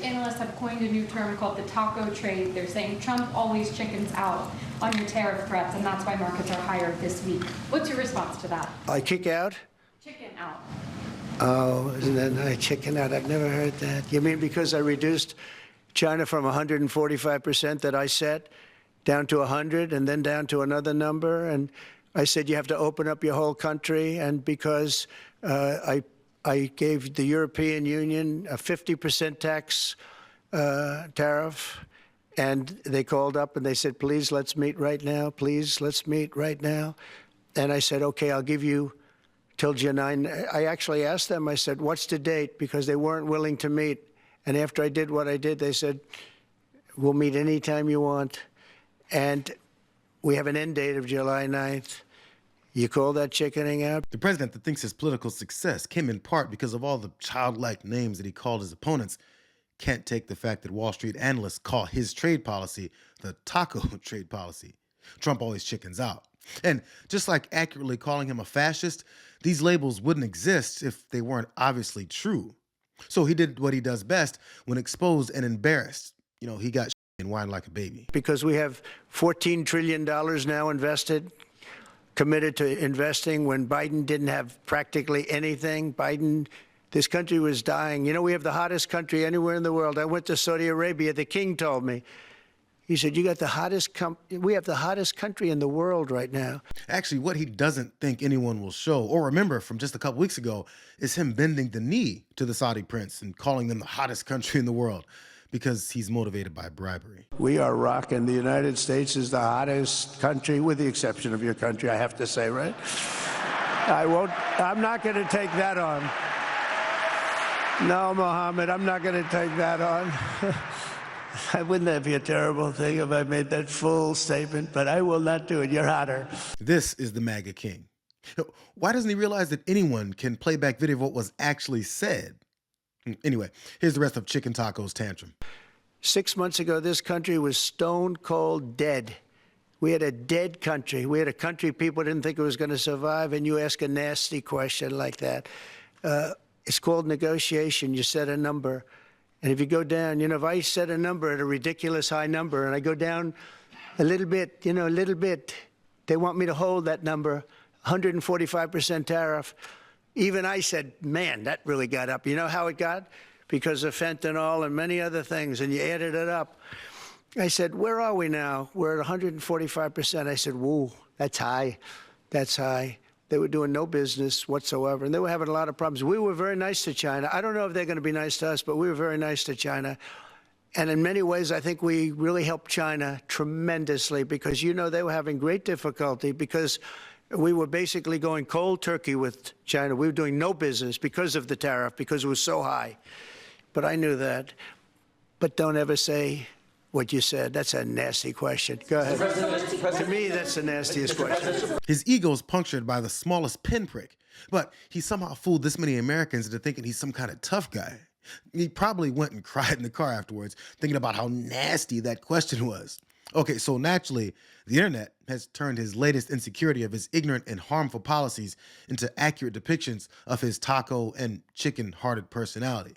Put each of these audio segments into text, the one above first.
analysts have coined a new term called the taco trade. They're saying Trump always chickens out on your tariff threats, and that's why markets are higher this week. What's your response to that? I kick out? Chicken out. Oh, isn't that nice? Chicken out. I've never heard that. You mean because I reduced China from 145% that I set down to 100 and then down to another number? And I said you have to open up your whole country. And because I gave the European Union a 50% tax tariff, and they called up and they said, please, let's meet right now. Please, let's meet right now. And I said, OK, I'll give you till July 9. I actually asked them, I said, what's the date? Because they weren't willing to meet. And after I did what I did, they said, we'll meet anytime you want. And we have an end date of July 9th. You call that chickening out? The president that thinks his political success came in part because of all the childlike names that he called his opponents can't take the fact that Wall Street analysts call his trade policy the taco trade policy. Trump always chickens out. And just like accurately calling him a fascist, these labels wouldn't exist if they weren't obviously true. So he did what he does best when exposed and embarrassed. You know, he got and whined like a baby. Because we have $14 trillion now invested, committed to investing when Biden didn't have practically anything. This country was dying. You know, we have the hottest country anywhere in the world. I went to Saudi Arabia. The king told me. He said, you got the hottest we have the hottest country in the world right now. Actually, what he doesn't think anyone will show or remember from just a couple weeks ago is him bending the knee to the Saudi prince and calling them the hottest country in the world because he's motivated by bribery. We are rocking. The United States is the hottest country, with the exception of your country, I have to say, right? I'm not going to take that on. No, Mohammed, I'm not going to take that on. Wouldn't that be a terrible thing if I made that full statement? But I will not do it. You're hotter. This is the MAGA king. Why doesn't he realize that anyone can play back video of what was actually said? Anyway, here's the rest of Chicken Taco's tantrum. 6 months ago, this country was stone cold dead. We had a dead country. We had a country people didn't think it was going to survive, and you ask a nasty question like that. It's called negotiation. You set a number. And if you go down, you know, if I set a number at a ridiculous high number and I go down a little bit, you know, a little bit, they want me to hold that number, 145% tariff. Even I said, man, that really got up. You know how it got? Because of fentanyl and many other things, and you added it up. I said, where are we now? We're at 145%. I said, whoa, that's high. That's high. They were doing no business whatsoever, and they were having a lot of problems. We were very nice to China. I don't know if they're going to be nice to us, but we were very nice to China. And in many ways, I think we really helped China tremendously because, you know, they were having great difficulty because we were basically going cold turkey with China. We were doing no business because of the tariff, because it was so high. But I knew that. But don't ever say what you said. That's a nasty question. Go ahead. To me, that's the nastiest question. His ego's punctured by the smallest pinprick, but he somehow fooled this many Americans into thinking he's some kind of tough guy. He probably went and cried in the car afterwards, thinking about how nasty that question was. Okay, so naturally, the internet has turned his latest insecurity of his ignorant and harmful policies into accurate depictions of his taco and chicken-hearted personality.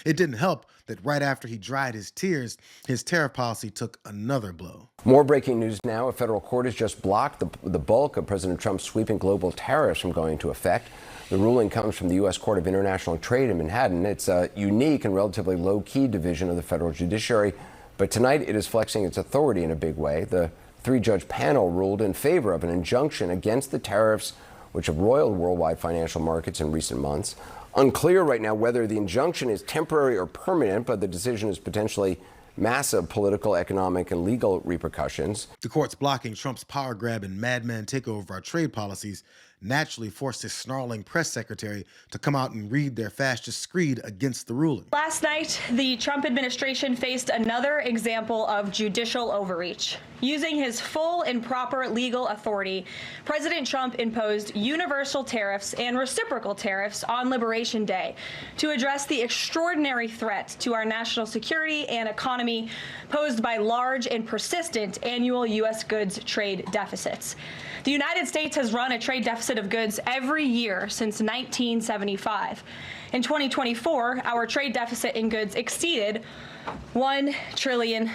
It didn't help that right after he dried his tears, his tariff policy took another blow. More breaking news now. A federal court has just blocked the bulk of President Trump's sweeping global tariffs from going into effect. The ruling comes from the U.S. Court of International Trade in Manhattan. It's a unique and relatively low-key division of the federal judiciary, but tonight it is flexing its authority in a big way. The three-judge panel ruled in favor of an injunction against the tariffs which have roiled worldwide financial markets in recent months. Unclear right now whether the injunction is temporary or permanent, but the decision is potentially massive political, economic, and legal repercussions. The court's blocking Trump's power grab and madman takeover of our trade policies naturally forced his snarling press secretary to come out and read their fascist screed against the ruling. Last night, the Trump administration faced another example of judicial overreach. Using his full and proper legal authority, President Trump imposed universal tariffs and reciprocal tariffs on Liberation Day to address the extraordinary threat to our national security and economy posed by large and persistent annual U.S. goods trade deficits. The United States has run a trade deficit of goods every year since 1975. In 2024, our trade deficit in goods exceeded $1 trillion.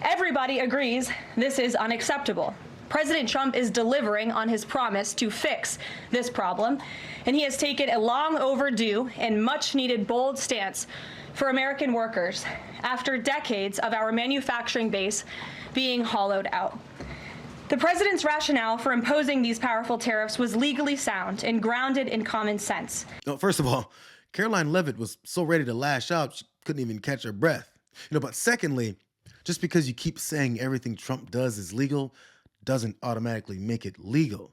Everybody agrees this is unacceptable. President Trump is delivering on his promise to fix this problem, and he has taken a long overdue and much needed bold stance for American workers after decades of our manufacturing base being hollowed out. The president's rationale for imposing these powerful tariffs was legally sound and grounded in common sense. No, first of all, Caroline Leavitt was so ready to lash out, she couldn't even catch her breath. But secondly, just because you keep saying everything Trump does is legal doesn't automatically make it legal.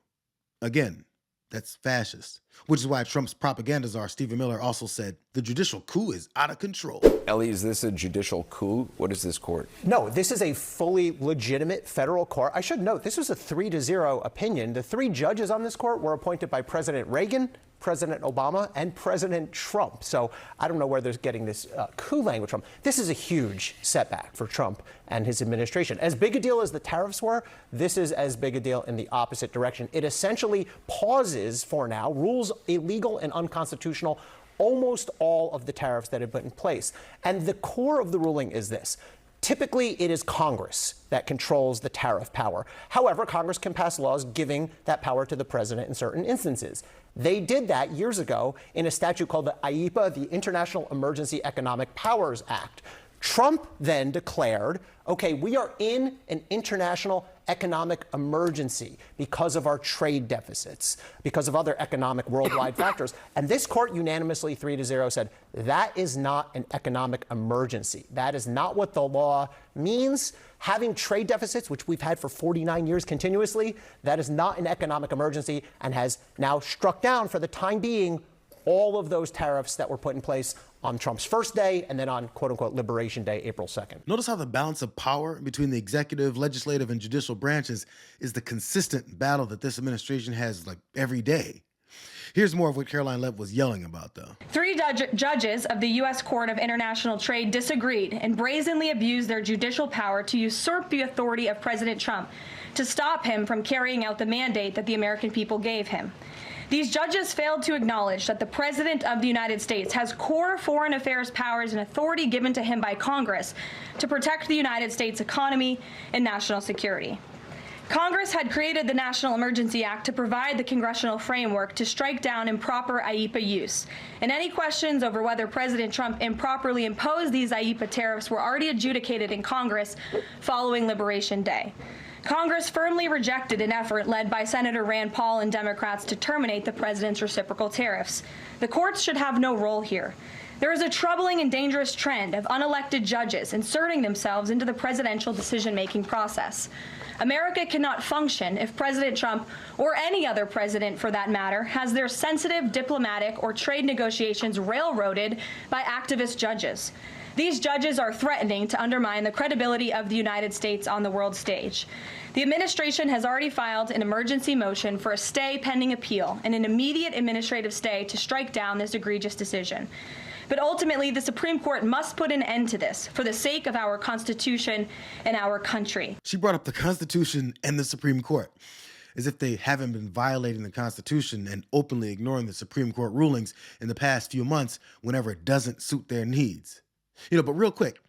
Again, that's fascist, which is why Trump's propaganda czar, Stephen Miller, also said the judicial coup is out of control. Ellie, is this a judicial coup? What is this court? No, this is a fully legitimate federal court. I should note, this was a 3-0 opinion. The 3 judges on this court were appointed by President Reagan, President Obama, and President Trump. So I don't know where they're getting this coup language from. This is a huge setback for Trump and his administration. As big a deal as the tariffs were, this is as big a deal in the opposite direction. It essentially pauses, for now, rules illegal and unconstitutional almost all of the tariffs that have been in place. And the core of the ruling is this. Typically, it is Congress that controls the tariff power. However, Congress can pass laws giving that power to the president in certain instances. They did that years ago in a statute called the IEPA, the International Emergency Economic Powers Act. Trump then declared, okay, we are in an international economic emergency because of our trade deficits, because of other economic worldwide factors. And this court unanimously 3-0 said that is not an economic emergency. That is not what the law means. Having trade deficits, which we've had for 49 years continuously, that is not an economic emergency and has now struck down for the time being all of those tariffs that were put in place on Trump's first day and then on quote-unquote Liberation Day, April 2nd. Notice how the balance of power between the executive, legislative, and judicial branches is the consistent battle that this administration has every day. Here's more of what Caroline Leavitt was yelling about, though. 3 judges of the U.S. Court of International Trade disagreed and brazenly abused their judicial power to usurp the authority of President Trump to stop him from carrying out the mandate that the American people gave him. These judges failed to acknowledge that the President of the United States has core foreign affairs powers and authority given to him by Congress to protect the United States economy and national security. Congress had created the National Emergency Act to provide the congressional framework to strike down improper IEPA use. And any questions over whether President Trump improperly imposed these IEPA tariffs were already adjudicated in Congress following Liberation Day. Congress firmly rejected an effort led by Senator Rand Paul and Democrats to terminate the president's reciprocal tariffs. The courts should have no role here. There is a troubling and dangerous trend of unelected judges inserting themselves into the presidential decision-making process. America cannot function if President Trump, or any other president for that matter, has their sensitive diplomatic or trade negotiations railroaded by activist judges. These judges are threatening to undermine the credibility of the United States on the world stage. The administration has already filed an emergency motion for a stay pending appeal and an immediate administrative stay to strike down this egregious decision. But ultimately, the Supreme Court must put an end to this for the sake of our Constitution and our country. She brought up the Constitution and the Supreme Court, as if they haven't been violating the Constitution and openly ignoring the Supreme Court rulings in the past few months whenever it doesn't suit their needs. But real quick,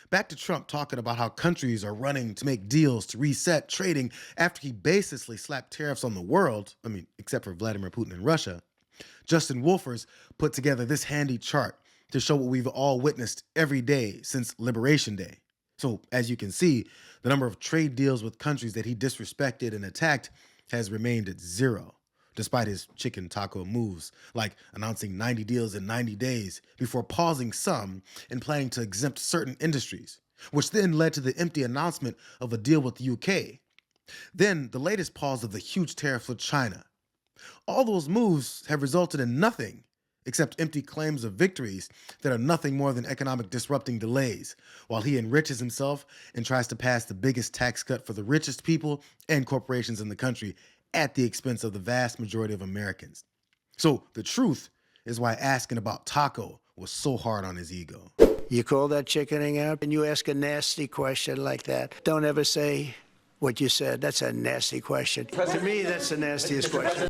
back to Trump talking about how countries are running to make deals to reset trading after he baselessly slapped tariffs on the world, except for Vladimir Putin and Russia. Justin Wolfers put together this handy chart to show what we've all witnessed every day since Liberation Day. So, as you can see, the number of trade deals with countries that he disrespected and attacked has remained at 0. Despite his chicken taco moves, like announcing 90 deals in 90 days before pausing some and planning to exempt certain industries, which then led to the empty announcement of a deal with the UK. Then the latest pause of the huge tariffs with China. All those moves have resulted in nothing except empty claims of victories that are nothing more than economic disrupting delays, while he enriches himself and tries to pass the biggest tax cut for the richest people and corporations in the country at the expense of the vast majority of Americans. So the truth is why asking about Taco was so hard on his ego. You call that chickening out and you ask a nasty question like that. Don't ever say what you said. That's a nasty question. To me, that's the nastiest question.